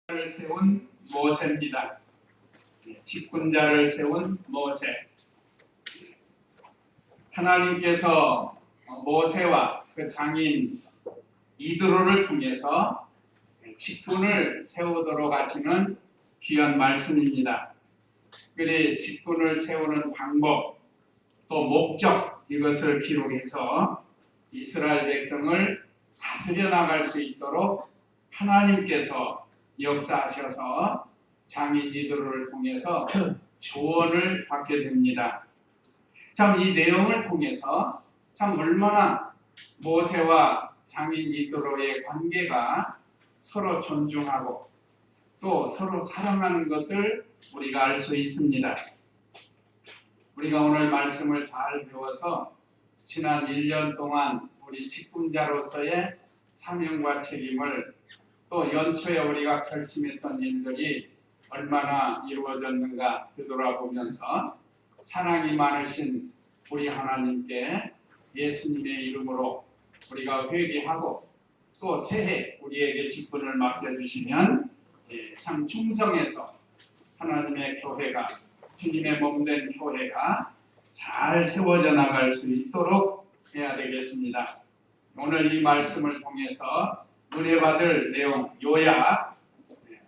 직분자를 세운 모세입니다. 직분자를 세운 모세. 하나님께서 모세와 그 장인 이드로를 통해서 직분을 세우도록 하시는 귀한 말씀입니다. 그리 직분을 세우는 방법, 또 목적, 이것을 기록해서 이스라엘 백성을 다스려 나갈 수 있도록 하나님께서 역사하셔서 장인 이드로를 통해서 조언을 받게 됩니다. 참 이 내용을 통해서 참 얼마나 모세와 장인 이드로의 관계가 서로 존중하고 또 서로 사랑하는 것을 우리가 알 수 있습니다. 우리가 오늘 말씀을 잘 배워서 지난 1년 동안 우리 직분자로서의 사명과 책임을 또 연초에 우리가 결심했던 일들이 얼마나 이루어졌는가 되돌아보면서 사랑이 많으신 우리 하나님께 예수님의 이름으로 우리가 회개하고 또 새해 우리에게 직분을 맡겨주시면 참 충성해서 하나님의 교회가, 주님의 몸된 교회가 잘 세워져 나갈 수 있도록 해야 되겠습니다. 오늘 이 말씀을 통해서 은혜 받을 내용 요약,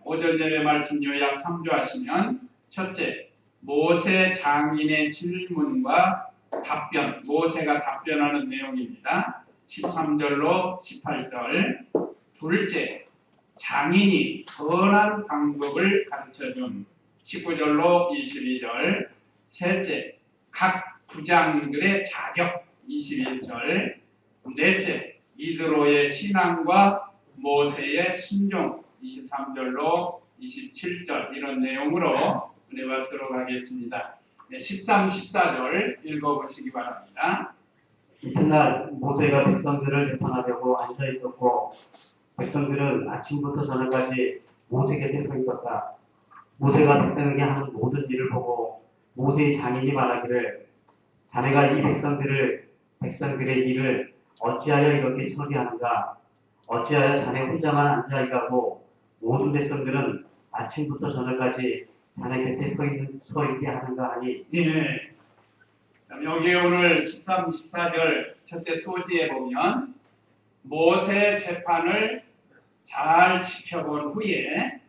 5절 예배 말씀 요약 참조하시면 첫째, 모세 장인의 질문과 답변, 모세가 답변하는 내용입니다. 13절로 18절. 둘째, 장인이 선한 방법을 가르쳐준 19절로 22절. 셋째, 각 부장들의 자격 21절. 넷째, 이드로의 신앙과 모세의 순종 23절로 27절. 이런 내용으로 은혜 받도록 하겠습니다. 13, 14절 읽어보시기 바랍니다. 이튿날 모세가 백성들을 재판하려고 앉아 있었고 백성들은 아침부터 저녁까지 모세 곁에 서 있었다. 모세가 백성에게 하는 모든 일을 보고 모세의 장인이 말하기를, 자네가 이 백성들의 일을 어찌하여 이렇게 처리하는가? 어찌하여 자네 혼자만 앉아 있고 모든 백성들은 아침부터 저녁까지 자네 곁에 서 있게 하는가 하니. 예. 여기 오늘 13, 14절 첫째 소지에 보면 모세 재판을 잘 지켜본 후에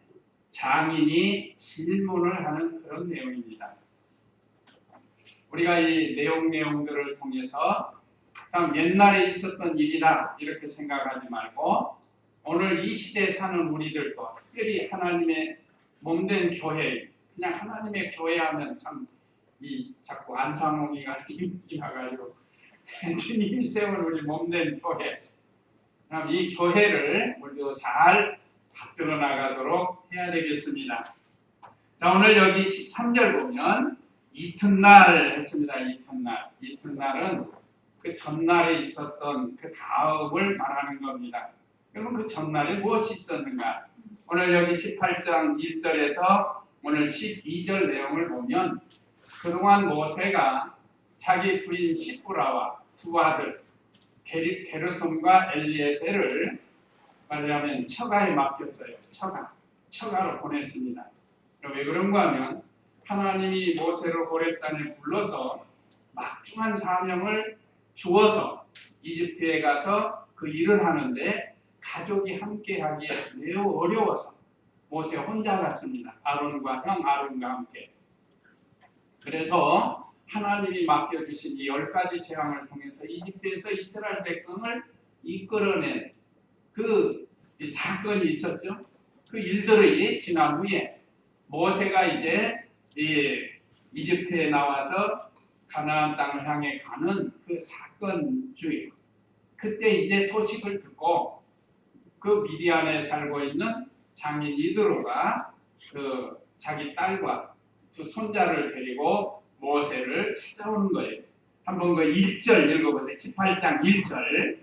장인이 질문을 하는 그런 내용입니다. 우리가 이 내용들을 통해서 참 옛날에 있었던 일이다 이렇게 생각하지 말고 오늘 이 시대에 사는 우리들도 특별히 하나님의 몸된 교회, 그냥 하나님의 교회 하면 참 자꾸 안상홍이가 생각이 나가지고 주님이 세운 우리 몸된 교회, 이 교회를 우리도 잘 받들어 나가도록 해야 되겠습니다. 자, 오늘 여기 13절 보면 이튿날 했습니다. 이튿날은 그 전날에 있었던 그 다음을 말하는 겁니다. 그러면 그 전날에 무엇이 있었는가? 오늘 여기 18장 1절에서 오늘 12절 내용을 보면 그동안 모세가 자기 부인 시브라와 두 아들 게르솜과 엘리에셀을 말하자면 처가에 맡겼어요. 처가로 보냈습니다. 왜 그런가 하면 하나님이 모세를 호렙산에 불러서 막중한 사명을 주어서 이집트에 가서 그 일을 하는데 가족이 함께 하기에 매우 어려워서 모세 혼자 갔습니다. 아론과 함께. 그래서 하나님이 맡겨주신 이 10가지 재앙을 통해서 이집트에서 이스라엘 백성을 이끌어낸 그 사건이 있었죠. 그 일들이 지난 후에 모세가 이제 이집트에 나와서 가나안 땅을 향해 가는 그 사건 중에 그때 이제 소식을 듣고 그 미디안에 살고 있는 장인 이드로가 그 자기 딸과 두 손자를 데리고 모세를 찾아오는 거예요. 한번 그 1절 읽어보세요. 18장 1절.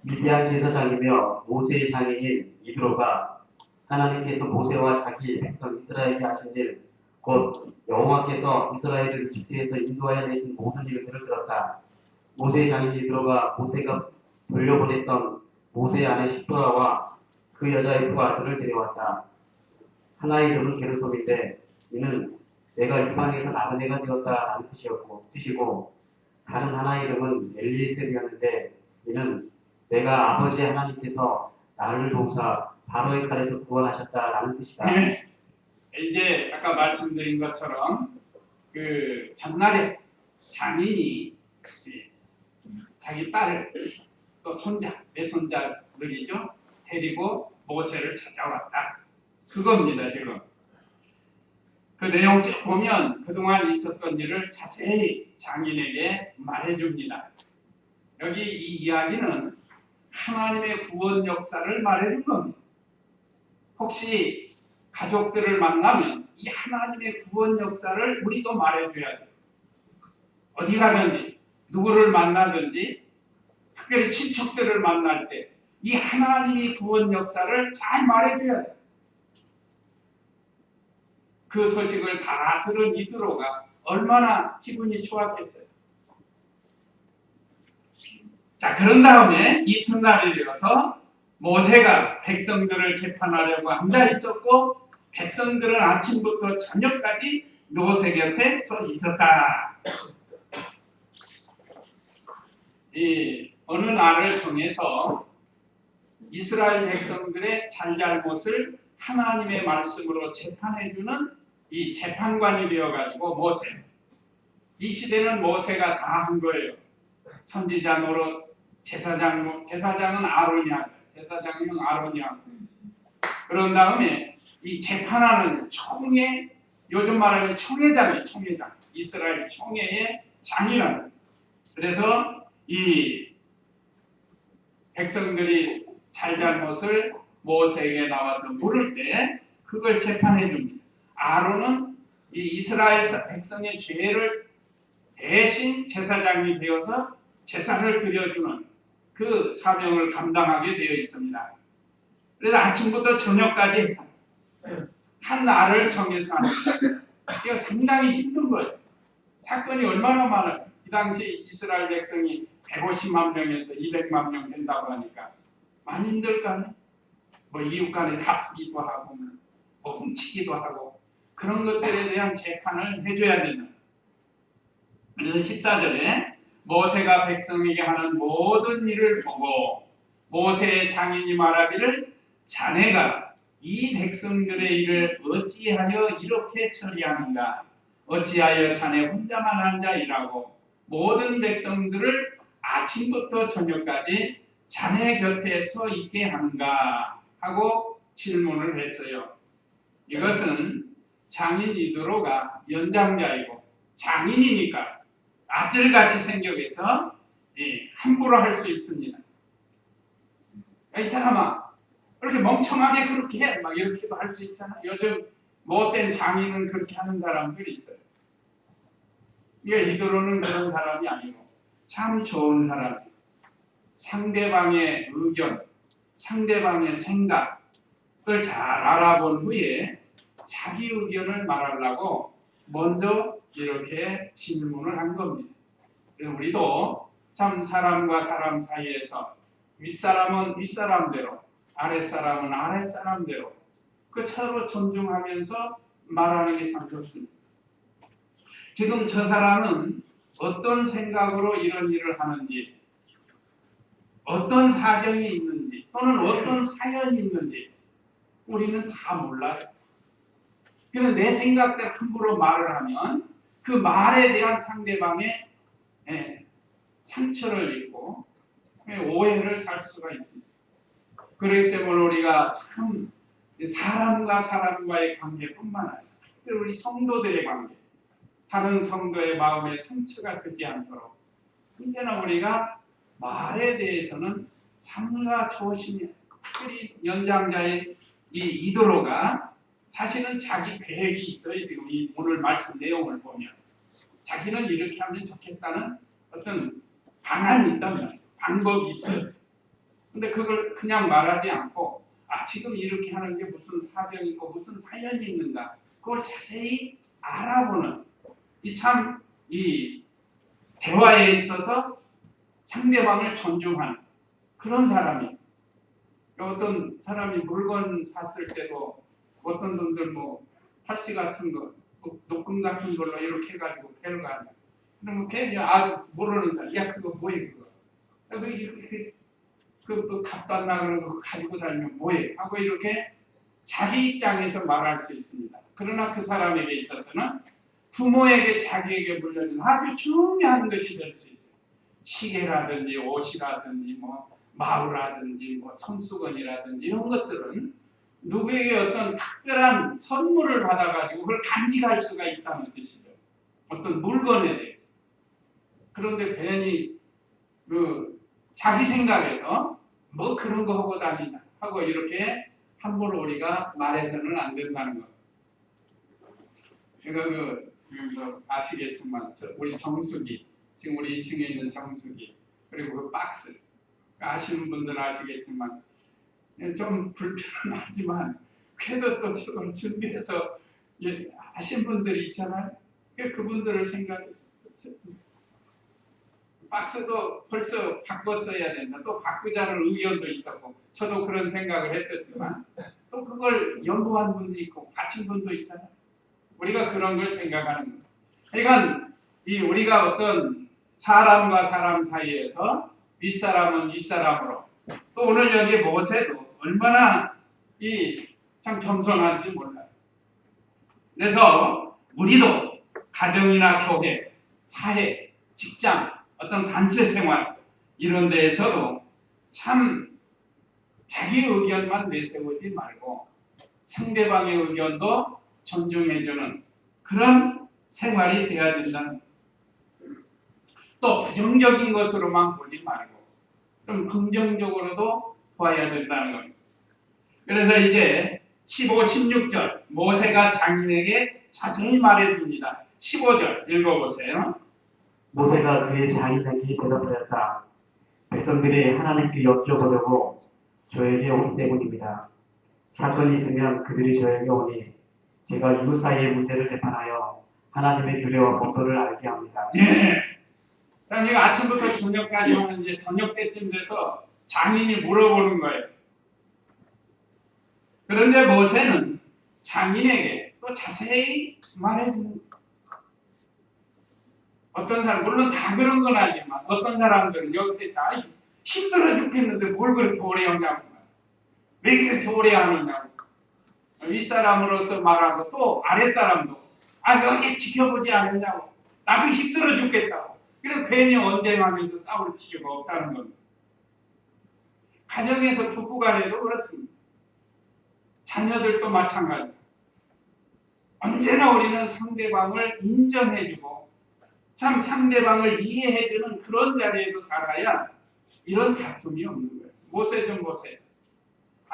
미디안 제사장이며 모세의 장인인 이드로가 하나님께서 모세와 자기 백성 이스라엘에게 하신 일, 곧 여호와께서 이스라엘을 이집트에서 인도하여 내신 모든 일들을 들었다. 모세의 장인 이드로가 모세가 돌려보냈던 모세의 아내 시브라와 그 여자의 두 아들을 데려왔다. 하나의 이름은 게르솜인데 이는 내가 이방에서 나그네가 되었다라는 뜻이고 다른 하나의 이름은 엘리에셀이었는데 이는 내가 아버지 하나님께서 나를 도우사 바로의 칼에서 구원하셨다라는 뜻이다. 네. 이제 아까 말씀드린 것처럼 그 전날에 장인이 자기 딸을 또 손자, 내손자들이죠. 데리고 모세를 찾아왔다. 그겁니다, 지금. 그 내용 쭉 보면 그동안 있었던 일을 자세히 장인에게 말해줍니다. 여기 이 이야기는 하나님의 구원 역사를 말해준 겁니다. 혹시 가족들을 만나면 이 하나님의 구원 역사를 우리도 말해줘야 돼요. 어디 가든지 누구를 만나든지 특별히 친척들을 만날 때 이 하나님이 구원 역사를 잘 말해줘야 돼요. 그 소식을 다 들은 이드로가 얼마나 기분이 좋았겠어요. 자, 그런 다음에 이튿날이 되어서 모세가 백성들을 재판하려고 앉아 있었고 백성들은 아침부터 저녁까지 모세 곁에 서 있었다. 이 어느 날을 정해서 이스라엘 백성들의 잘잘못을 하나님의 말씀으로 재판해주는 이 재판관이 되어가지고 모세. 이 시대는 모세가 다 한 거예요. 선지자 노릇, 제사장은 아론이 하고, 제사장은 아론이 하고. 그런 다음에 이 재판하는 총회, 요즘 말하면 총회장. 이스라엘 총회의 장이라는. 그래서 이 백성들이 잘잘못을 모세에게 나와서 물을 때 그걸 재판해 줍니다. 아론은 이 이스라엘 백성의 죄를 대신 제사장이 되어서 제사를 드려주는 그 사명을 감당하게 되어 있습니다. 그래서 아침부터 저녁까지 했다. 한 날을 정해서 합니다. 이거 상당히 힘든 거예요. 사건이 얼마나 많아요. 이 당시 이스라엘 백성이 150만 명에서 200만 명 된다고 하니까 많이 힘들까요? 뭐 이웃 간에 다투기도 하고 뭐 훔치기도 하고 그런 것들에 대한 재판을 해줘야 된다. 그래서 14절에 모세가 백성에게 하는 모든 일을 보고 모세의 장인이 말하기를 자네가 이 백성들의 일을 어찌하여 이렇게 처리하는가? 어찌하여 자네 혼자만 앉아 일하고 모든 백성들을 아침부터 저녁까지 자네 곁에 서 있게 하는가? 하고 질문을 했어요. 이것은 장인 이드로가 연장자이고 장인이니까 아들같이 생각해서 함부로 할 수 있습니다. 이 사람아 그렇게 멍청하게 그렇게 해 막 이렇게도 할 수 있잖아. 요즘 못된 장인은 그렇게 하는 사람들이 있어요. 이드로는 그런 사람이 아니고 참 좋은 사람이에요. 상대방의 의견, 상대방의 생각을 잘 알아본 후에 자기 의견을 말하려고 먼저 이렇게 질문을 한 겁니다. 우리도 참 사람과 사람 사이에서 윗사람은 윗사람대로 아랫사람은 아랫사람대로 그 서로 존중하면서 말하는 게 참 좋습니다. 지금 저 사람은 어떤 생각으로 이런 일을 하는지 어떤 사정이 있는지 또는 어떤 사연이 있는지 우리는 다 몰라요. 그런데 내 생각대로 함부로 말을 하면 그 말에 대한 상대방의 상처를 입고 오해를 살 수가 있습니다. 그렇기 때문에 우리가 참 사람과 사람과의 관계뿐만 아니라 우리 성도들의 관계, 다른 성도의 마음에 상처가 되지 않도록 언제나 우리가 말에 대해서는 삼가 조심해야 해요. 특별히 연장자의 이 이드로가 사실은 자기 계획이 있어요. 지금 이 오늘 말씀 내용을 보면 자기는 이렇게 하면 좋겠다는 어떤 방안이 있단 말이에요. 방법이 있어요. 근데 그걸 그냥 말하지 않고 지금 이렇게 하는 게 무슨 사정이 있고 무슨 사연이 있는가 그걸 자세히 알아보는 이 대화에 있어서 상대방을 존중하는 그런 사람이 어떤 사람이 물건 샀을 때도 어떤 분들 뭐 팔찌 같은 거, 녹금 같은 걸로 이렇게 해가지고 배를 가냐. 그러면 괜히 모르는 사람, 야 그거 뭐해 그거. 그 값도 안 나가는 거 가지고 다니면 뭐해 하고 이렇게 자기 입장에서 말할 수 있습니다. 그러나 그 사람에게 있어서는 부모에게 자기에게 물려준 아주 중요한 것이 될 수 있어요. 시계라든지 옷이라든지 뭐 마우라든지 뭐 손수건이라든지 이런 것들은 누구에게 어떤 특별한 선물을 받아가지고 그걸 간직할 수가 있다는 뜻이죠. 어떤 물건에 대해서. 그런데 괜히 자기 생각에서 뭐 그런 거 하고 다니냐 하고 이렇게 함부로 우리가 말해서는 안 된다는 것. 제가 아시겠지만 우리 정수기, 지금 우리 2층에 있는 정수기, 그리고 그 박스 아시는 분들은 아시겠지만 좀 불편하지만 그래도 또 저걸 준비해서 아시는 분들이 있잖아요. 그분들을 생각해서 박스도 벌써 바꿨어야 된다. 또 바꾸자는 의견도 있었고 저도 그런 생각을 했었지만 또 그걸 연구한 분도 있고 바친 분도 있잖아요. 우리가 그런 걸 생각하는 거예요. 그러니까 우리가 어떤 사람과 사람 사이에서 윗사람은 윗사람으로 또 오늘 여기 모세도 얼마나 참 겸손한지 몰라요. 그래서 우리도 가정이나 교회, 사회, 직장, 어떤 단체 생활 이런 데에서도 참 자기 의견만 내세우지 말고 상대방의 의견도 존중해주는 그런 생활이 되어야 된다는 거예요. 또 부정적인 것으로만 보지 말고 좀 긍정적으로도 봐야 된다는 겁니다. 그래서 이제 15, 16절 모세가 장인에게 자세히 말해줍니다. 15절 읽어보세요. 모세가 그의 장인에게 대답하였다. 백성들이 하나님께 여쭤보려고 저에게 오기 때문입니다. 사건이 있으면 그들이 저에게 오니 제가 이웃 사이의 문제를 재판하여 하나님의 규례와 법도를 알게 합니다. 예. 그럼 아침부터 저녁까지 하는 이제 저녁 때쯤 돼서 장인이 물어보는 거예요. 그런데 모세는 장인에게 또 자세히 말해주는 거예요. 어떤 사람, 물론 다 그런 건 아니지만 어떤 사람들은 여기 다 힘들어 죽겠는데 뭘 그렇게 오래 하냐고, 왜 그렇게 오래 하느냐고, 윗사람으로서 말하고 또 아랫사람도 어제 지켜보지 않았냐고, 나도 힘들어 죽겠다고. 그래서 괜히 언쟁하면서 싸울 필요가 없다는 겁니다. 가정에서 부부간에도 그렇습니다. 자녀들도 마찬가지입니다. 언제나 우리는 상대방을 인정해주고 참 상대방을 이해해주는 그런 자리에서 살아야 이런 다툼이 없는 거예요. 모세 좀 보세요.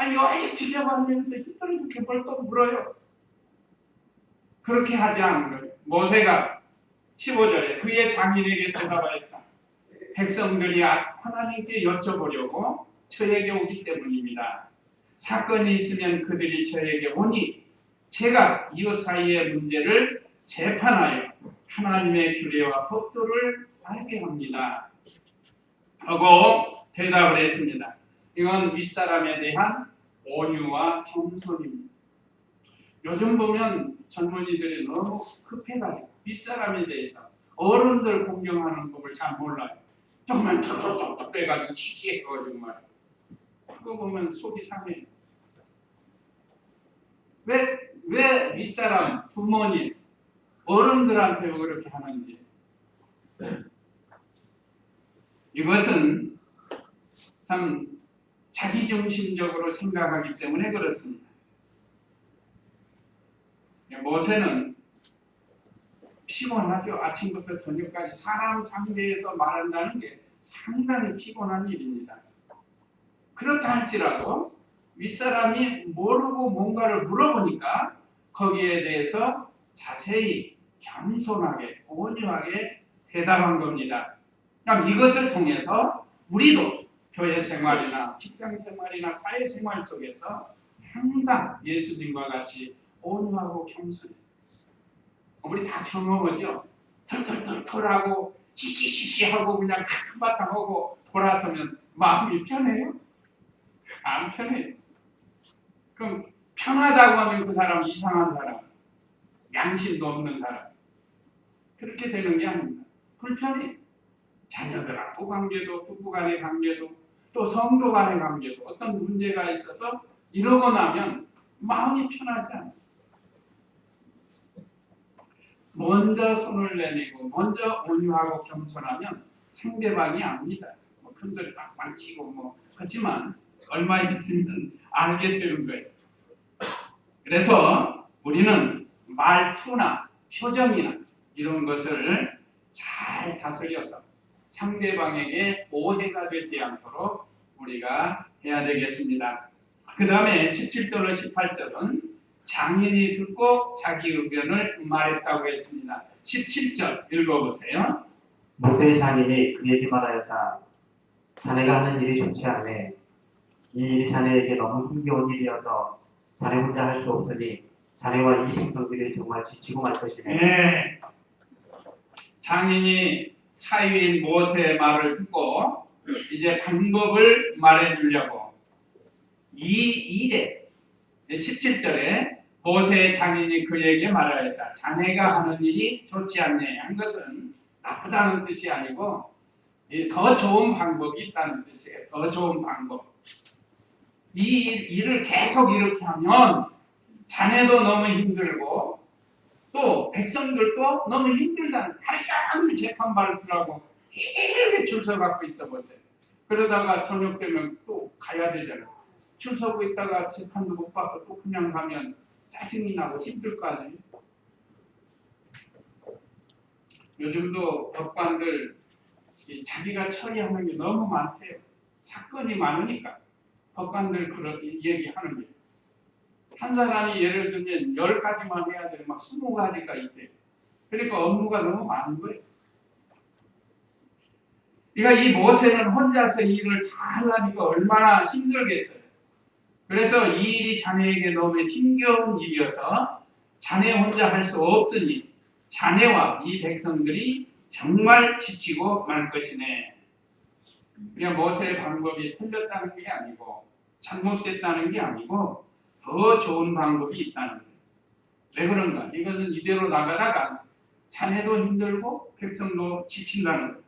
여지 지켜보면서 힘들어 죽게 뭘 또 물어요. 그렇게 하지 않은 거예요. 모세가 15절에 그의 장인에게 대답하였다. 백성들이 하나님께 여쭤보려고 저에게 오기 때문입니다. 사건이 있으면 그들이 저에게 오니 제가 이웃 사이의 문제를 재판하여 하나님의 규례와 법도를 알게 합니다. 하고 대답을 했습니다. 이건 윗사람에 대한 온유와 겸손입니다. 요즘 보면 젊은이들이 너무 급해가지고 윗사람에 대해서 어른들 공경하는 법을 잘 몰라요. 정말 톡톡톡톡 빼가지고 치치해가지고 말이에요. 그거 보면 속이 상해요. 왜 윗사람, 부모님, 어른들한테 왜 그렇게 하는지. 이것은 참 자기중심적으로 생각하기 때문에 그렇습니다. 모세는 피곤하죠. 아침부터 저녁까지 사람 상대에서 말한다는 게 상당히 피곤한 일입니다. 그렇다 할지라도 윗사람이 모르고 뭔가를 물어보니까 거기에 대해서 자세히 겸손하게 온유하게 대답한 겁니다. 그럼 이것을 통해서 우리도 교회 생활이나 직장 생활이나 사회 생활 속에서 항상 예수님과 같이 온유하고 겸손해. 우리 다 경험하죠. 털털털털하고 시시시시하고 그냥 한바탕 하고 돌아서면 마음이 편해요? 안 편해요. 그럼 편하다고 하면 그 사람 이상한 사람, 양심도 없는 사람. 그렇게 되는 게 아닙니다. 불편해. 자녀들하고 관계도, 부부 간의 관계도, 또 성도 간의 관계도 어떤 문제가 있어서 이러고 나면 마음이 편하지 않아요. 먼저 손을 내밀고 먼저 온유하고 겸손하면 상대방이 압니다. 뭐 큰소리 빵빵 치고 뭐 하지만 얼마 있으면 알게 되는 거예요. 그래서 우리는 말투나 표정이나 이런 것을 잘 다스려서 상대방에게 오해가 되지 않도록 우리가 해야 되겠습니다. 그 다음에 17절로 18절은 장인이 듣고 자기 의견을 말했다고 했습니다. 17절 읽어보세요. 모세의 장인이 그에게 말하였다. 자네가 하는 일이 좋지 않네. 이 일이 자네에게 너무 힘겨운 일이어서 자네 혼자 할 수 없으니 자네와 이 백성들이 정말 지치고 말 것이네. 네. 장인이 사위인 모세의 말을 듣고 이제 방법을 말해주려고 이 일에 17절에 모세의 장인이 그에게 말하였다. 자네가 하는 일이 좋지 않네. 한 것은 나쁘다는 뜻이 아니고 더 좋은 방법이 있다는 뜻이에요. 더 좋은 방법. 이 일을 계속 이렇게 하면 자네도 너무 힘들고 또 백성들도 너무 힘들다는 하루 종일 재판받을 들하고 계속 줄 서갖고 있어 보세요. 그러다가 저녁 되면 또 가야 되잖아요. 줄 서고 있다가 재판도 못 받고 또 그냥 가면 짜증이 나고 힘들 거 아니에요. 요즘도 법관들 자기가 처리하는 게 너무 많대요. 사건이 많으니까 법관들 그런 얘기하는 게. 한 사람이 예를 들면 10가지만 해야 되는 막 20가지가 있대요. 그러니까 업무가 너무 많은 거예요. 그러니까 이 모세는 혼자서 이 일을 다 하려니까 얼마나 힘들겠어요. 그래서 이 일이 자네에게 너무 힘겨운 일이어서 자네 혼자 할 수 없으니 자네와 이 백성들이 정말 지치고 말 것이네. 그냥 모세의 방법이 틀렸다는 게 아니고 잘못됐다는 게 아니고 더 좋은 방법이 있다는 거예요. 왜 그런가? 이것은 이대로 나가다가 자네도 힘들고 백성도 지친다는 거예요.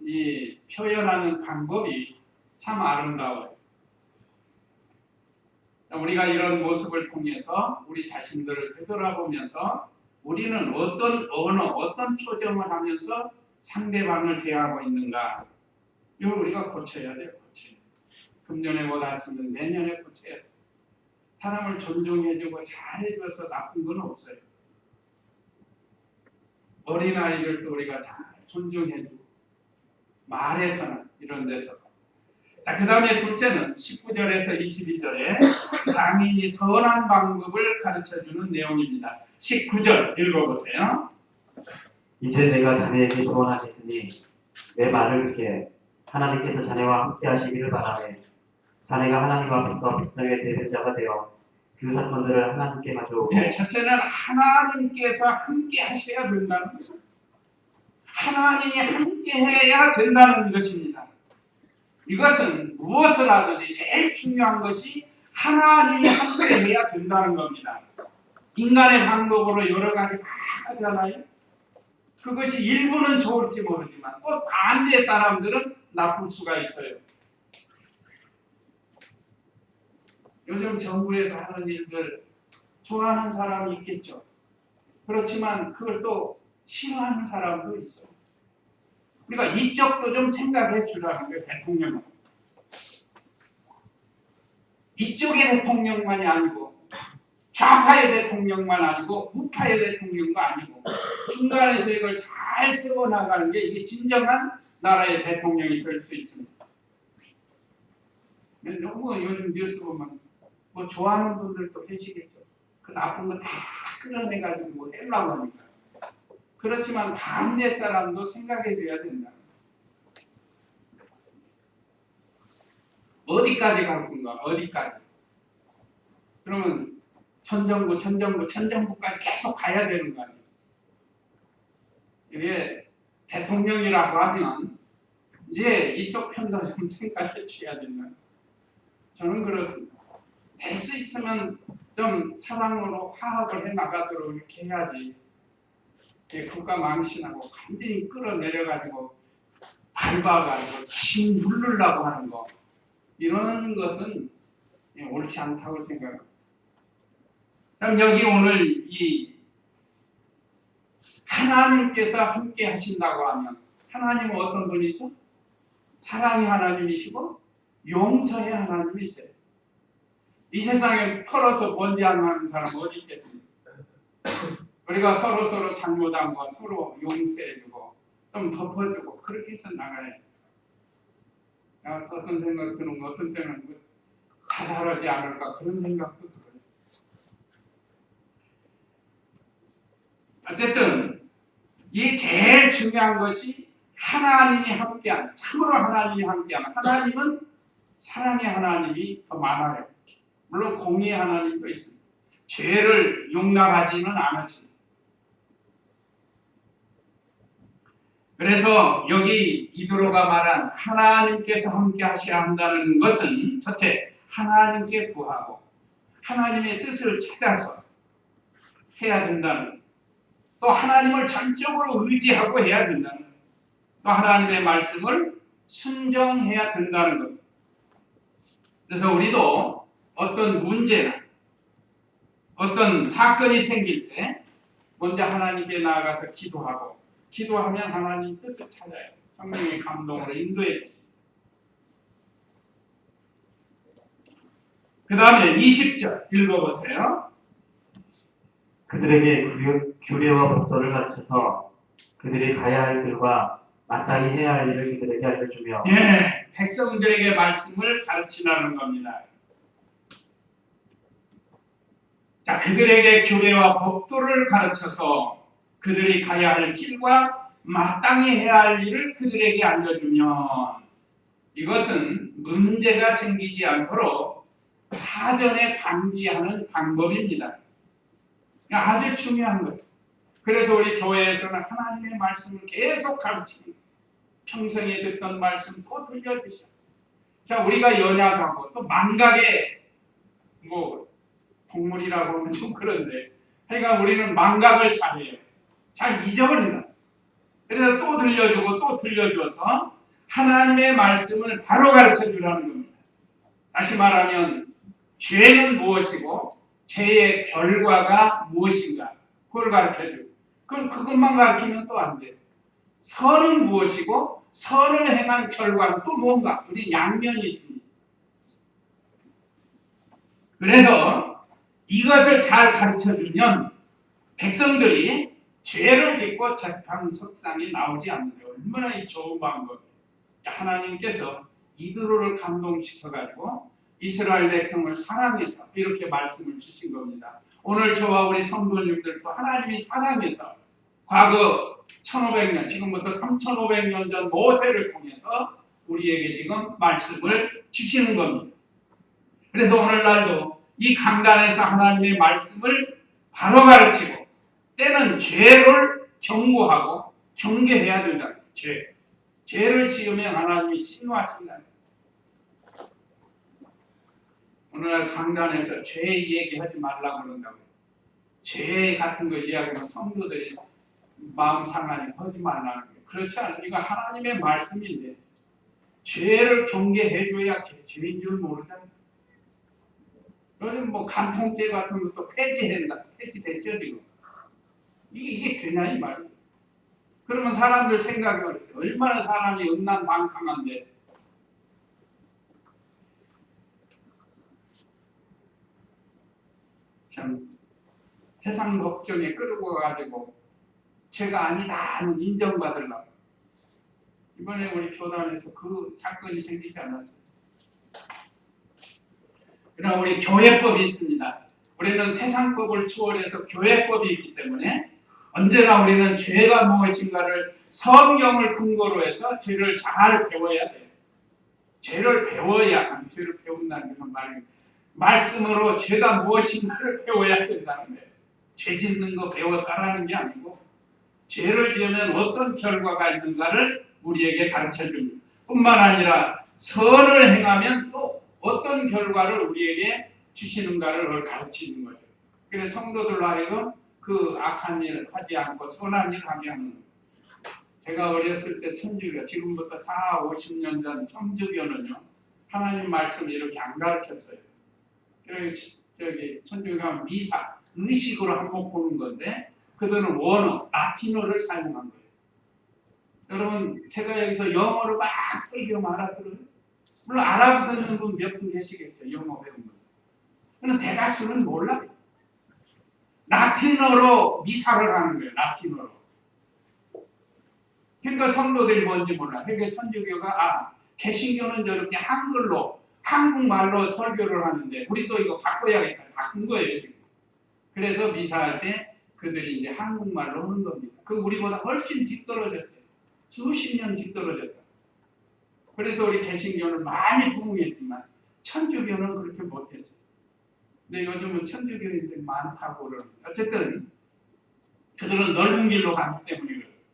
이 표현하는 방법이 참 아름다워요. 우리가 이런 모습을 통해서 우리 자신들을 되돌아보면서 우리는 어떤 언어, 어떤 표정을 하면서 상대방을 대하고 있는가? 이걸 우리가 고쳐야 돼요. 고쳐야 돼요. 금년에 못했으면 내년에 고쳐야 돼요. 사람을 존중해주고 잘해줘서 나쁜 건 없어요. 어린아이들도 우리가 잘 존중해주고 말해서는 이런 데서. 자, 그 다음에 둘째는 19절에서 22절에 장인이 선한 방법을 가르쳐주는 내용입니다. 19절 읽어보세요. 이제 내가 자네에게 조언하겠으니 내 말을 듣게. 하나님께서 자네와 함께 하시기를 바라네. 자네가 하나님 앞에서 백성의 대변자가 되어 그 사건들을 하나님께 가져오고. 첫째는 하나님께서 함께 하셔야 된다는 거죠. 하나님이 함께 해야 된다는 것입니다. 이것은 무엇을 하든지 제일 중요한 것이 하나님이 함께 해야 된다는 겁니다. 인간의 방법으로 여러 가지 막 하잖아요. 그것이 일부는 좋을지 모르지만 또 반대 사람들은 나쁠 수가 있어요. 요즘 정부에서 하는 일들 좋아하는 사람이 있겠죠. 그렇지만 그걸 또 싫어하는 사람도 있어요. 그러니까 이쪽도 좀 생각해 주라는 거예요. 대통령은. 이쪽의 대통령만이 아니고 좌파의 대통령만 아니고 우파의 대통령도 아니고 중간에서 이걸 잘 세워나가는 게 이게 진정한 나라의 대통령이 될 수 있습니다. 너무 요즘 뉴스 보면 뭐 좋아하는 분들도 계시겠죠. 그 나쁜 거 다 끌어내가지고 뭐 하려고 하니까. 그렇지만 반대 사람도 생각해 줘야 된다. 어디까지 갈 건가? 어디까지? 그러면 천정부까지 계속 가야 되는 거 아니에요? 이게 대통령이라고 하면 이제 이쪽 편도 좀 생각해 줘야 된다. 저는 그렇습니다. 될 수 있으면 좀 사랑으로 화합을 해 나가도록 이렇게 해야지. 국가 망신하고 완전히 끌어내려가지고 밟아가지고 힘 누르려고 하는 거, 이런 것은 옳지 않다고 생각합니다. 그럼 여기 오늘 이 하나님께서 함께 하신다고 하면, 하나님은 어떤 분이죠? 사랑의 하나님이시고 용서의 하나님이세요. 이 세상에 털어서 번지 안 하는 사람 어디 있겠습니까? 우리가 서로 잘못한 거 서로 용서해주고 좀 덮어주고 그렇게 해서 나가야 돼. 어떤 생각 드는 거, 어떤 때는 뭐 자살하지 않을까 그런 생각도 들어요. 어쨌든 이 제일 중요한 것이 하나님이 함께하는, 참으로 하나님이 함께하는, 하나님은 사랑의 하나님이 더 많아요. 물론 공의의 하나님도 있습니다. 죄를 용납하지는 않으십니다. 그래서 여기 이드로가 말한 하나님께서 함께 하셔야 한다는 것은, 첫째, 하나님께 구하고 하나님의 뜻을 찾아서 해야 된다는 것, 또 하나님을 전적으로 의지하고 해야 된다는 것, 또 하나님의 말씀을 순종해야 된다는 것. 그래서 우리도 어떤 문제나 어떤 사건이 생길 때 먼저 하나님께 나아가서 기도하고, 기도하면 하나님 뜻을 찾아요. 성령의 감동으로 인도해 주십니다. 그 다음에 20절 읽어보세요. 그들에게 규례와 법도를 가르쳐서 그들이 가야 할 길과 마땅히 해야 할 일을 그들에게 알려주며, 백성들에게 말씀을 가르치라는 겁니다. 자, 그들에게 규례와 법도를 가르쳐서 그들이 가야 할 길과 마땅히 해야 할 일을 그들에게 알려주면, 이것은 문제가 생기지 않도록 사전에 방지하는 방법입니다. 아주 중요한 거예요. 그래서 우리 교회에서는 하나님의 말씀을 계속 가르치는, 평생에 듣던 말씀 또 들려주셔. 자, 우리가 연약하고 또 망각의 동물이라고 하면 좀 그런데, 그러니까 우리는 망각을 잘해요. 잘 잊어버린다. 그래서 또 들려주고 또 들려줘서 하나님의 말씀을 바로 가르쳐 주라는 겁니다. 다시 말하면 죄는 무엇이고 죄의 결과가 무엇인가, 그걸 가르쳐 주고, 그럼 그것만 가르치면 또 안 돼요. 선은 무엇이고 선을 행한 결과는 또 뭔가, 우리 양면이 있습니다. 그래서 이것을 잘 가르쳐주면 백성들이 죄를 짓고 재판석상에 나오지 않는 게 얼마나 이 좋은 방법이에요. 하나님께서 이드로를 감동시켜가지고 이스라엘 백성을 사랑해서 이렇게 말씀을 주신 겁니다. 오늘 저와 우리 성도님들도 하나님이 사랑해서 과거 1500년, 지금부터 3500년 전 모세를 통해서 우리에게 지금 말씀을 주시는 겁니다. 그래서 오늘날도 이 강단에서 하나님의 말씀을 바로 가르치고, 때는 죄를 경고하고 경계해야 된다. 죄를 지으면 하나님이 진노하신다. 오늘날 강단에서 죄 얘기하지 말라고 그런다고. 죄 같은 거 이야기하면 성도들이 마음 상하니 하지 말라는 거예요. 그렇지 않아요. 이거 하나님의 말씀인데 죄를 경계해줘야 죄인 줄 모르잖아요. 요즘 간통죄 같은 것도 폐지된다. 폐지됐죠 지금. 이게 되냐 이 말이에요. 그러면 사람들 생각이 얼마나 사람이 음란망상한데. 참 세상 걱정에 끌고 가지고 죄가 아니다는 인정받으려고 이번에 우리 교단에서 그 사건이 생기지 않았어요. 그러나 우리 교회법이 있습니다. 우리는 세상법을 초월해서 교회법이 있기 때문에 언제나 우리는 죄가 무엇인가를 성경을 근거로 해서 죄를 잘 배워야 돼요. 죄를 배워야, 죄를 배운다는 것은 말씀으로 죄가 무엇인가를 배워야 된다는 거예요. 죄 짓는 거 배워서 하라는 게 아니고, 죄를 지으면 어떤 결과가 있는가를 우리에게 가르쳐 줍니다. 뿐만 아니라 선을 행하면 또 어떤 결과를 우리에게 주시는가를 그걸 가르치는 거죠. 그래서 성도들로 하여금 그 악한 일 하지 않고 선한 일 하게 하는 거예요. 제가 어렸을 때 천주교, 지금부터 40, 50년 전 천주교는요, 하나님 말씀을 이렇게 안 가르쳤어요. 그래서 천주교가 미사, 의식으로 한번 보는 건데, 그들은 원어, 라틴어를 사용한 거예요. 여러분, 제가 여기서 영어로 막 설교하면 알아들어요? 물론 알아듣는 분 몇 분 계시겠죠, 영어 배운 분. 그런데 대다수는 몰라요. 라틴어로 미사를 하는 거예요, 라틴어로. 그러니까 성도들이 뭔지 몰라. 그러니까 천주교가 개신교는 저렇게 한글로 한국말로 설교를 하는데 우리도 이거 바꿔야겠다. 바꾼 거예요 지금. 그래서 미사할 때 그들이 이제 한국말로 하는 겁니다. 그 우리보다 훨씬 뒤떨어졌어요. 수십 년 뒤떨어졌다. 그래서 우리 개신교는 많이 부흥했지만 천주교는 그렇게 못했어요. 근데 요즘은 천주교인들이 많다고 그러는데 어쨌든 그들은 넓은 길로 가기 때문에 그렇습니다.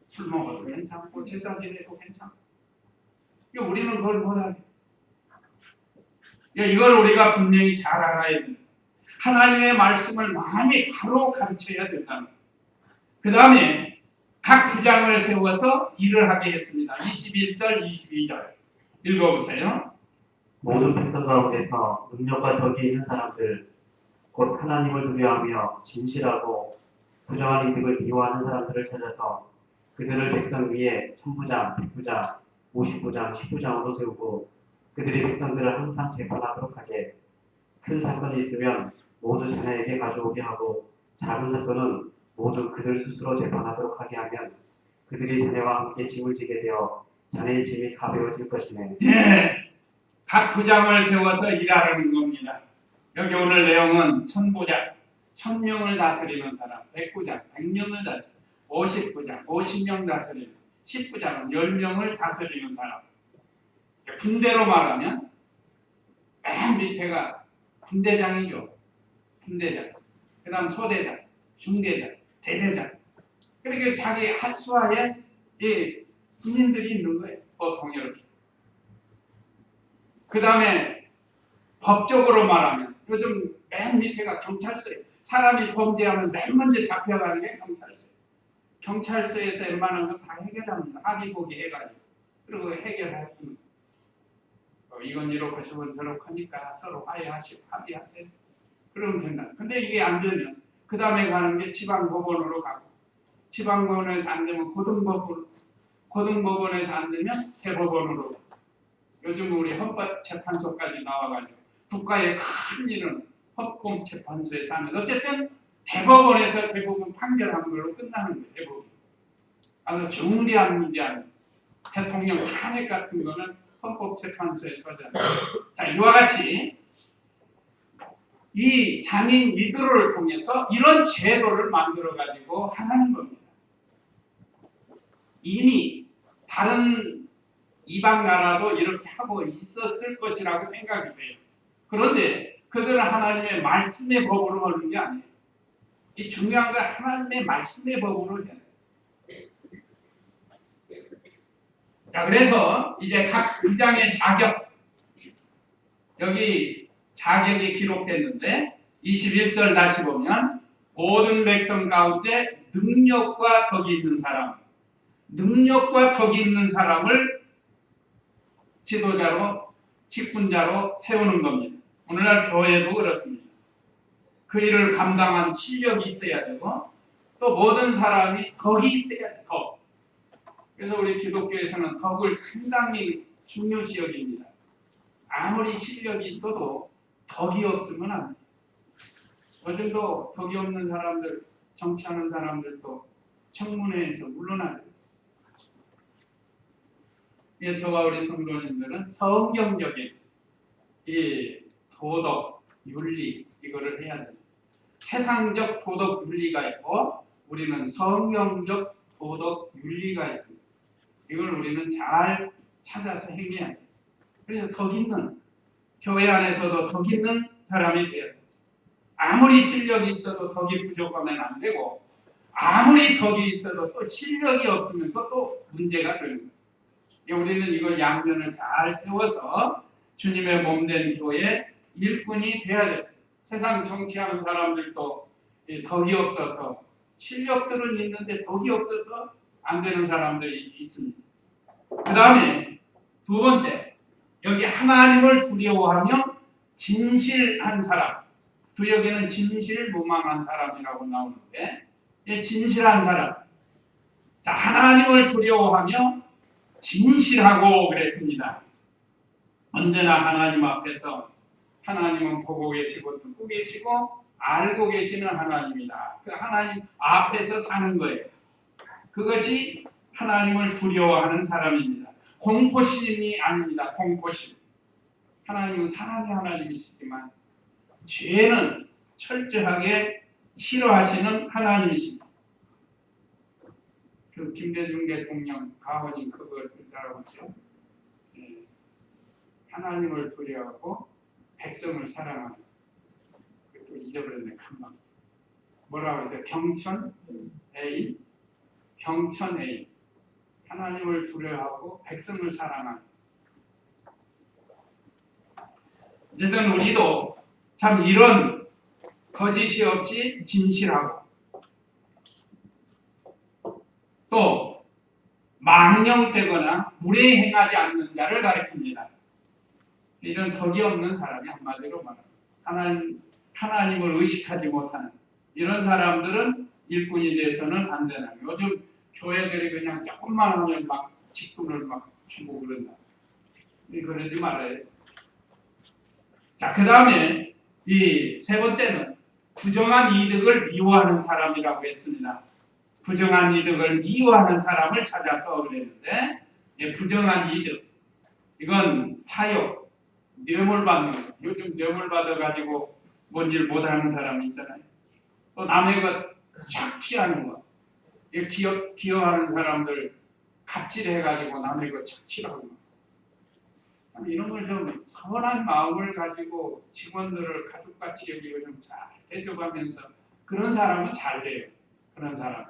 술 먹어도 괜찮고 제사 지내도 괜찮고. 그러니까 우리는 그걸 못하게. 이걸 우리가 분명히 잘 알아야 됩니다. 하나님의 말씀을 많이 바로 가르쳐야 된다는 거예요. 그 다음에 각 부장을 세워서 일을 하게 했습니다. 21절, 22절 읽어보세요. 모든 백성 가운데서 능력과 덕이 있는 사람들, 곧 하나님을 두려워하며 진실하고 부정한 이득을 미워하는 사람들을 찾아서 그들을 백성 위에 천부장, 백부장, 50부장, 10부장으로 세우고 그들이 백성들을 항상 재판하도록 하게. 큰 사건이 있으면 모두 자네에게 가져오게 하고 작은 사건은 모두 그들 스스로 재판하도록 하게 하면 그들이 자네와 함께 짐을 지게 되어 자네의 짐이 가벼워질 것이네. 예, 각 부장을 세워서 일하는 겁니다. 여기 오늘 내용은 천부장, 1000명을 다스리는 사람, 백부장, 100명을 다스리는 50부장, 50명 다스리는 10부장은 10명을 다스리는 사람. 군대로 말하면 맨 밑에가 군대장이죠. 군대장. 그 다음 소대장, 중대장, 대대장. 그러니까 자기 하수하에 군인들이 있는 거예요. 보통 이렇게. 그 다음에 법적으로 말하면 요즘 맨 밑에가 경찰서예요. 사람이 범죄하면 맨 먼저 잡혀가는 게 경찰서예요. 경찰서에서 웬만한 건 다 해결합니다. 합의 보기 해가지고. 그리고 해결하지. 이건 이렇고 저건 저렇고 하니까 서로 화해하시고 합의하세요. 그러면 된다. 근데 이게 안 되면 그 다음에 가는 게 지방법원으로 가고 지방법원에서 안 되면 고등법원, 고등법원에서 안 되면 대법원으로 가고 요즘 우리 헌법재판소까지 나와가지고 국가의 큰 일은 헌법재판소에서 하면 어쨌든 대법원에서 대부분 판결한 걸로 끝나는 거예요. 대부분. 아주 중대한 문제 아니에요. 대통령 탄핵 같은 거는 헌법재판소에서 하잖아요. 자, 이와 같이 이 장인 이들을 통해서 이런 제도를 만들어가지고 하는 겁니다. 이미 다른 이방 나라도 이렇게 하고 있었을 것이라고 생각이 돼요. 그런데 그들은 하나님의 말씀의 법으로 하는 게 아니에요. 이 중요한 건 하나님의 말씀의 법으로 해야 돼요. 자, 그래서 이제 각 부장의 자격, 여기 자격이 기록됐는데 21절 다시 보면 모든 백성 가운데 능력과 덕이 있는 사람, 능력과 덕이 있는 사람을 지도자로, 직분자로 세우는 겁니다. 오늘날 교회도 그렇습니다. 그 일을 감당한 실력이 있어야 되고 또 모든 사람이 덕이 있어야 돼요. 덕. 그래서 우리 기독교에서는 덕을 상당히 중요시 여깁니다. 아무리 실력이 있어도 덕이 없으면 안 돼요. 요즘도 덕이 없는 사람들, 정치하는 사람들도 청문회에서 물러나죠. 저와 우리 성도님들은 성경적인 이 도덕, 윤리 이거를 해야 돼요. 세상적 도덕 윤리가 있고 우리는 성경적 도덕 윤리가 있습니다. 이걸 우리는 잘 찾아서 행해야 돼요. 그래서 덕 있는 교회 안에서도 덕 있는 사람이 돼야 돼요. 아무리 실력이 있어도 덕이 부족하면 안 되고 아무리 덕이 있어도 또 실력이 없으면 그것도 문제가 되는 거죠. 우리는 이걸 양면을 잘 세워서 주님의 몸된 교회 일꾼이 돼야 돼. 세상 정치하는 사람들도 덕이 없어서 실력들은 있는데 덕이 없어서 안 되는 사람들이 있습니다. 그 다음에 두 번째, 여기 하나님을 두려워하며 진실한 사람. 구역에는 진실무망한 사람이라고 나오는데 진실한 사람. 자, 하나님을 두려워하며 진실하고 그랬습니다. 언제나 하나님 앞에서 하나님은 보고 계시고 듣고 계시고 알고 계시는 하나님이다. 그 하나님 앞에서 사는 거예요. 그것이 하나님을 두려워하는 사람입니다. 공포심이 아닙니다. 공포심. 하나님은 사랑의 하나님이시지만 죄는 철저하게 싫어하시는 하나님이십니다. 그 김대중 대통령 가훈이 그걸 잘하고 있죠. 하나님을 두려워하고 백성을 사랑하는. 또 잊어버렸네 금방. 뭐라고 해서 경천 A, 경천 A. 하나님을 두려워하고 백성을 사랑하는. 어쨌든 우리도 참 이런 거짓이 없이 진실하고 또 망령되거나 무례행하지 않는 자를 가리킵니다. 이런 덕이 없는 사람이 한마디로 말합니다. 하나님을 의식하지 못하는 이런 사람들은 일꾼이 돼서는 안 되는 거예요. 요즘 교회들이 그냥 조금만 하면 막 직분을 막 주고 그런다. 그러지 말아요. 자, 그 다음에 이 세 번째는 부정한 이득을 미워하는 사람이라고 했습니다. 부정한 이득을 미워하는 사람을 찾아서 그랬는데 부정한 이득 이건 사욕, 뇌물 받는 거. 요즘 뇌물 받아가지고 뭔 일 못하는 사람 있잖아요. 또 남의 것 착취하는 거. 기여하는 사람들 갑질해가지고 남의 것 착취하고 이런 걸 좀 선한 마음을 가지고 직원들을 가족같이 여기고 좀 잘 대접하면서 그런 사람은 잘 돼요. 그런 사람.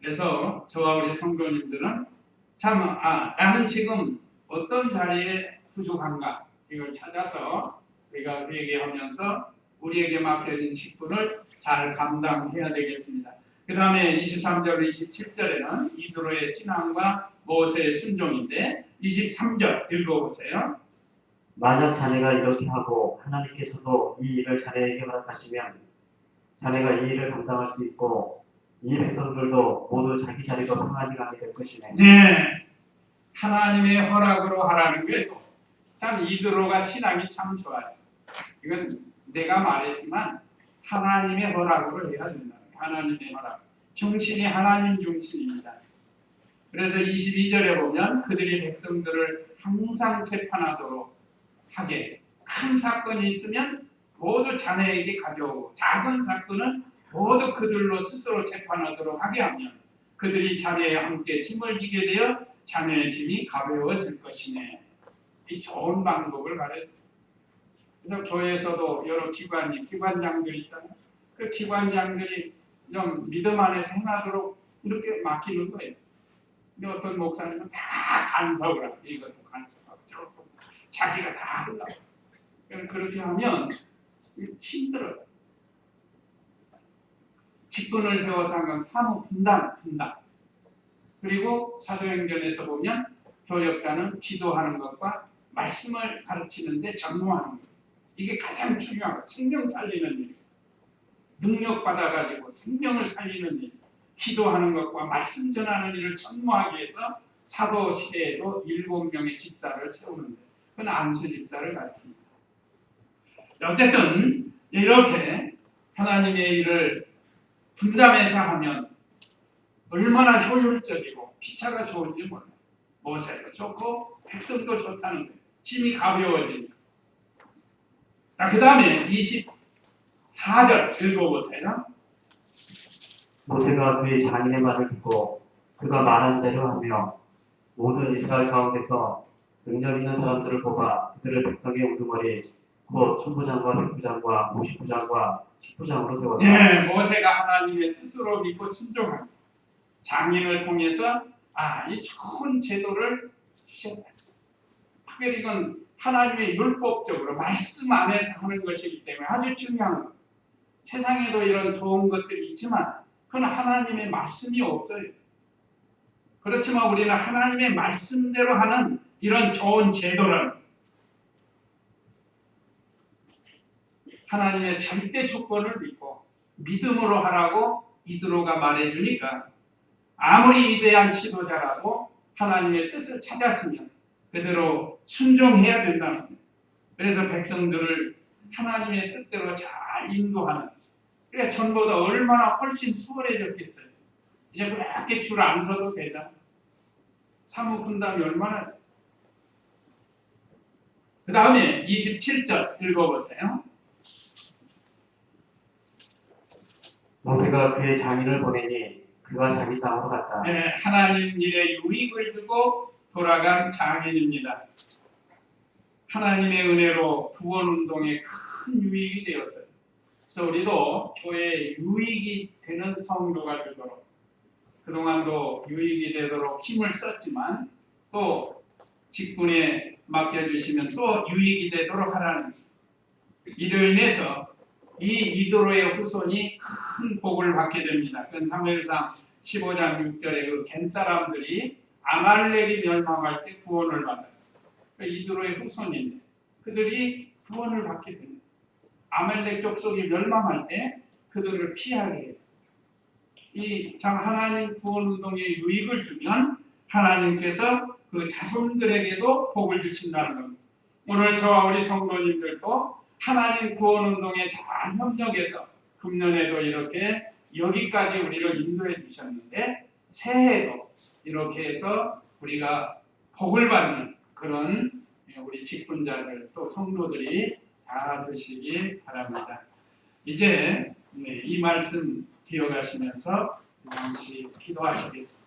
그래서 저와 우리 성도님들은 참 나는 지금 어떤 자리에 부족한가 이걸 찾아서 우리가 회개하면서 우리에게 맡겨진 직분을 잘 감당해야 되겠습니다. 그 다음에 23절, 27절에는 이드로의 신앙과 모세의 순종인데 23절 읽어보세요. 만약 자네가 이렇게 하고 하나님께서도 이 일을 자네에게 허락하시면 자네가 이 일을 감당할 수 있고 이 백성들도 모두 자기 자리가 평안히 가게 될 것이네. 네, 하나님의 허락으로 하라는 게 참 이드로가 신앙이 참 좋아요. 이건 내가 말했지만 하나님의 허락으로 해야 된다. 하나님의 허락. 중심이 하나님 중심입니다. 그래서 22절에 보면 그들이 백성들을 항상 재판하도록 하게 큰 사건이 있으면 모두 자네에게 가져오고 작은 사건은 모두 그들로 스스로 재판하도록 하게 하면 그들이 자네와 함께 짐을 지게 되어 자네의 짐이 가벼워질 것이네. 이 좋은 방법을 가르쳐요. 그래서 교회에서도 여러 기관장들 있잖아요. 그 기관장들이 좀 믿음 안에서 행하도록 이렇게 맡기는 거예요. 근데 어떤 목사님은 다 간섭을 하고 이것도 간섭하고 저것도 자기가 다 하려고. 그렇게 하면 힘들어요. 직분을 세워서 한 건 사무 분담. 그리고 사도행전에서 보면 교역자는 기도하는 것과 말씀을 가르치는데 전무하는 거예요. 이게 가장 중요한 거예요. 생명 살리는 일. 능력 받아가지고 생명을 살리는 일. 기도하는 것과 말씀 전하는 일을 전무하기 위해서 사도 시대에도 7명의 집사를 세우는데 그건 안수 집사를 가르칩니다. 어쨌든 이렇게 하나님의 일을 분담해서 하면 얼마나 효율적이고 피차가 좋은지 몰라요. 모세도 좋고 백성도 좋다는 거예요. 짐이 가벼워지니까. 자, 그 다음에 24절 읽어보세요. 모세가 그의 장인의 말을 듣고 그가 말한 대로 하며 모든 이스라엘 가운데서 능력 있는 사람들을 뽑아 그들을 백성의 우두머리 곧 천부장과 백부장과 무십부장과 십부장으로 세웠다. 예, 모세가 하나님의 뜻으로 믿고 순종한 장인을 통해서 이 좋은 제도를 주셨다. 특별히 이건 하나님의 율법적으로 말씀 안에서 하는 것이기 때문에 아주 중요한 거예요. 세상에도 이런 좋은 것들이 있지만 그건 하나님의 말씀이 없어요. 그렇지만 우리는 하나님의 말씀대로 하는 이런 좋은 제도를 하나님의 절대 주권을 믿고 믿음으로 하라고 이드로가 말해주니까 아무리 위대한 지도자라도 하나님의 뜻을 찾았으면 그대로 순종해야 된다는 거예요. 그래서 백성들을 하나님의 뜻대로 잘 인도하는, 그래 전보다 얼마나 훨씬 수월해졌겠어요. 이제 그렇게 줄 안 서도 되잖아. 사무 분담이 얼마나. 그 다음에 27절 읽어보세요. 모세가 그의 장인을 보내니 그가 자기 땅으로 갔다. 네, 하나님 일에 유익을 두고 돌아간 장인입니다. 하나님의 은혜로 구원운동에 큰 유익이 되었어요. 그래서 우리도 교회에 유익이 되는 성도가 되도록, 그동안도 유익이 되도록 힘을 썼지만 또 직분에 맡겨주시면 또 유익이 되도록 하라는 거죠. 이로 인해서 이 이드로의 후손이 큰 복을 받게 됩니다. 그건 사무엘상 15장 6절에 그 겐 사람들이 아말렉이 멸망할 때 구원을 받아요. 그러니까 이드로의 후손인데 그들이 구원을 받게 됩니다. 아말렉 족속이 멸망할 때 그들을 피하게 해요. 이 참 하나님 구원 운동에 유익을 주면 하나님께서 그 자손들에게도 복을 주신다는 겁니다. 오늘 저와 우리 성도님들도 하나님 구원 운동에 잘 협력해서 금년에도 이렇게 여기까지 우리를 인도해 주셨는데 새해에도 이렇게 해서 우리가 복을 받는 그런 우리 직분자들 또 성도들이 다 되시기 바랍니다. 이제 이 말씀 기억하시면서 잠시 기도하시겠습니다.